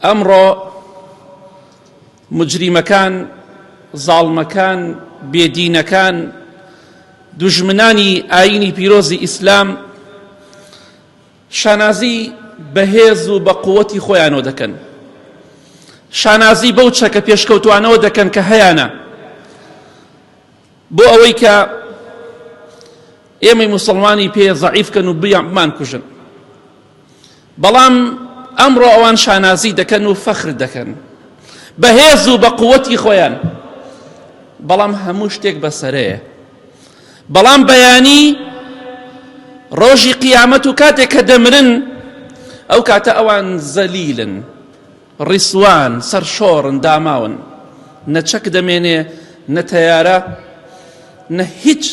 ئەمڕۆ مجریمەکان، زاڵمەکان، بێدینەکان، دوژمنانی ئاینی پیرۆزی ئیسلام شانازی بەهێز و بە قووەتی خۆیانەوە دەکەن، شانازی بەو چەکە پێشکەوتوانەوە دەکەن کە هەیانە بۆ ئەوەی کە ئێمەی موسڵمانی پێ زەعیفکەن و بمان کوژن. بەڵام ئەمڕۆ ئەوان شانازی دەکەن و فەخر دەکەن بەهێز و بە قووەتی خۆیان، بەڵام هەموو شتێک بەسەرەیە. بەڵام بەیانی ڕۆژی قیامەت و کاتێک کە دەمرن ئەو کاتە ئەوان زەلیلن، ڕیسوان، سەرشۆڕن، داماون، نە چەک دەمێنێ، نە تەیارە، نە هیچ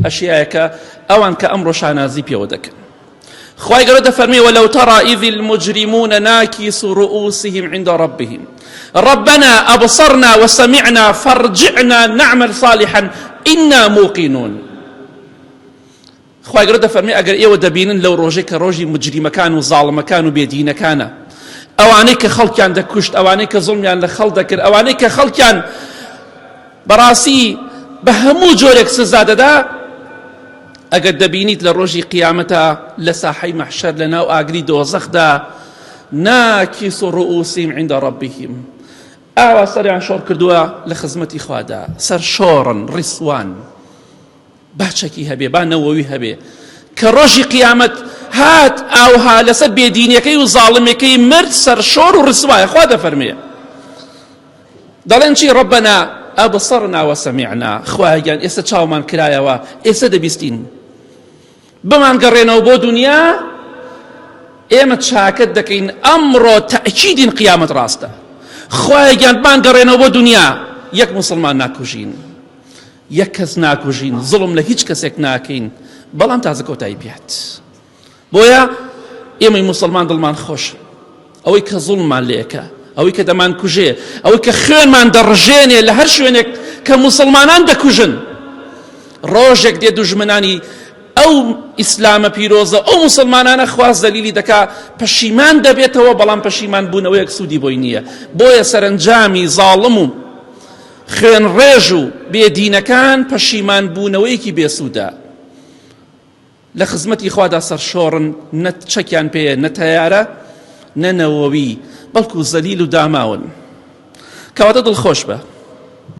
ئەشیایەکە ئەوان کە ئەمڕۆ شانازی پێوە دەکەن. خوای گەورە دەفەرمێ وەلەو تەڕا ئیذ المجرمون ناکیسو رؤوسهم عند ربهم ربنا أبصرنا وسمعنا فارجعنا نعمل صالحا إنا موقنون. خوای گەورە دەفەرمێ ئەگەر ئێوە دەبینن لەو ڕۆژێک کە ڕۆژی مجریمەکان و زاڵمەکان و بێدینەکانە، ئەوانەی کە خەڵکیان دەکوشت، ئەوانەی کە زوڵمیان لە خەڵ دەکرد، ئەوانەی کە خەڵکیان بەڕاستی بە هەموو جۆرێک سزا دەدا، ئەگەر دەبینیت لە ڕۆژی قیامەتە لە ساحەی مەحشەر لە ناو ئاگری دۆزەخدا ناکیسو رؤوسهم عند ربهم، ئاوا سەریان شۆڕ کردووە لە خزمەتی خوادا، سەر شۆڕن، ڕیسوان، باچەکی هەبێ، با نەوەوی هەبێ کە ڕۆژی قیامەت هات ئاوها لەسەر بێدینیەکەی و زاڵمەکەی مرد سەر شۆڕ و ڕیسوایە. خوا دەفەرمێ دەڵێن چی؟ ڕەبەنا ئەبصەرنا وەسەمیعنا، خوایان ئێستا چاومان کرایەوە، ئێستا دەبیستین بمان گەڕێنەوە بۆ دنیا، ئێمە چاکت دەکەین ئەمڕۆ تەئکیدین قیامەت ڕاستە، خوایان بمان گەڕێنەوە بۆ دنیا، یەک موسڵمان ناکوژین، یەک کەس ناکوژین، زڵم لە هیچ کەسێک ناکەین، بەڵام تازە کۆتایی پێات. بۆیە ئێمەی موسڵمان دڵمان خۆش، ئەوەی کە زوڵممان لێکە، ئەوەی کە دەمان کوژێ، ئەوەی کە خوێنمان دەڕژێنێ لە هەر شوێنێک کە موسڵمانان دەکوژن، ڕۆژێک دێ دوژمنانی ئەو ئیسلامە پیرۆزە ئەو موسڵمانانە خواز دەلیلی دەکا پەشیمان دەبێتەوە، بەڵام پەشیمان بوونەوەیەک سوودی بۆی نییە. بۆیە سەرنجامی زاڵم و خوێن ڕێژ و بێدینەکان پەشیمان بوونەوەیەکی بێسوودە، لە خزمەتی خوادا سەرشۆڕن، نە چەکیان پێیە، نە تەیارە، نە نەوەوی، بەڵکو زەلیل و داماون. کەواتە دڵخۆش بە